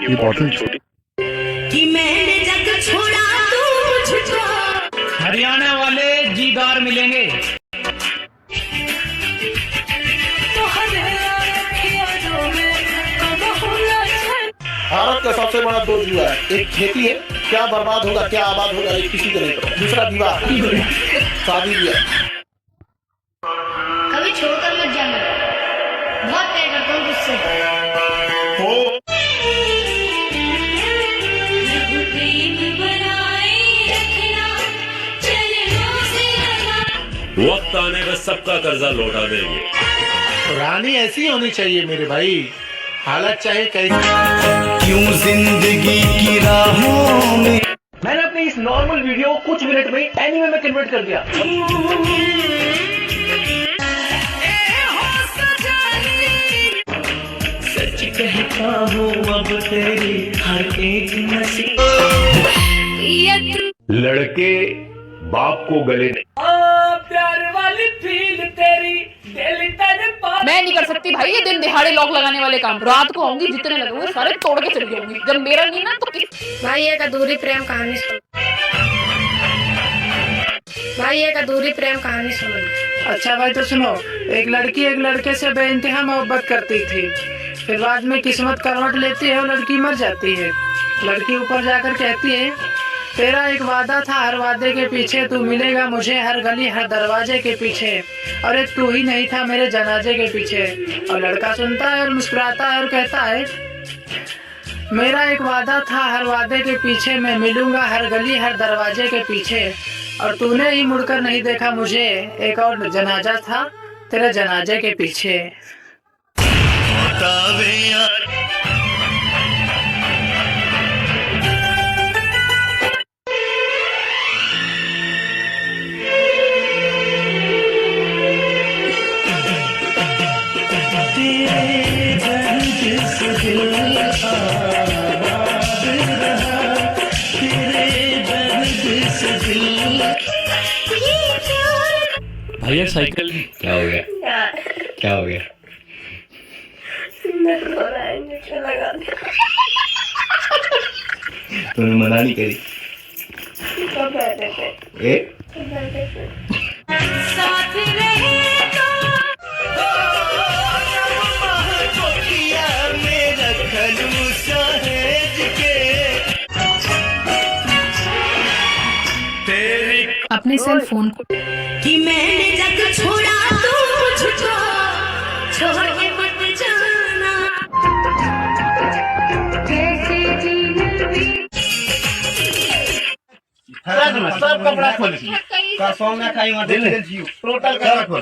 Important छोटी कि मैंने जग छोड़ा तू मुझको। हरियाणा वाले जीदार मिलेंगे। भारत का सबसे बड़ा दो जुआ है, एक खेती है, क्या बर्बाद होगा क्या आबाद होगा ये किसी को नहीं पता, दूसरा विवाह शादी भी है। कभी छोड़कर मत जाना, बहुत प्यार करता हूँ तुझसे। वक्त आने पर सबका कर्जा लौटा देंगे। रानी ऐसी होनी चाहिए मेरे भाई, हालत चाहे कैसी। क्यों जिंदगी की राहों में। मैंने अपनी इस नॉर्मल वीडियो को कुछ मिनट में एनीमे में कन्वर्ट कर दिया। सच कहता हूँ अब तेरी हर एक नसीब। लड़के बाप को गले नहीं। प्यार वाली फील तेरी दिल मैं नहीं कर सकती भाई ये दिन दिहाड़े लॉक लगाने वाले काम। रात को आऊंगी, जितने लगे हुए सारे तोड़ के चली जाऊंगी। जब मेरा नहीं ना तो भाई एक अधूरी प्रेम कहानी सुन। भाई एक अधूरी प्रेम कहानी सुनो। अच्छा भाई तो सुनो, एक लड़की एक लड़के से बेइंतहा मोहब्बत करती थी, फिर बाद में किस्मत करवट लेती है और लड़की मर जाती है। लड़की ऊपर जाकर कहती है तेरा एक वादा था, हर वादे के पीछे तू मिलेगा मुझे, हर गली हर दरवाजे के पीछे, अरे तू ही नहीं था मेरे जनाजे के पीछे। और लड़का सुनता है और मुस्कुराता है और कहता है मेरा एक वादा था, हर वादे के पीछे मैं मिलूंगा हर गली हर दरवाजे के पीछे, और तूने ही मुड़कर नहीं देखा मुझे, एक और जनाजा था तेरे जनाजे के पीछे। भैया साइकिल क्या हो गया? क्या हो गया? तूने मना नहीं करी? साथ रहे अपने सेल फोन को कि मैंने जग छोड़ा तू मुझको, छोड़ के मत जाना। कैसे जीने भी सब कपड़ा खोल का सोंगा खाई वहां दिल टोटल कपड़ा खोल।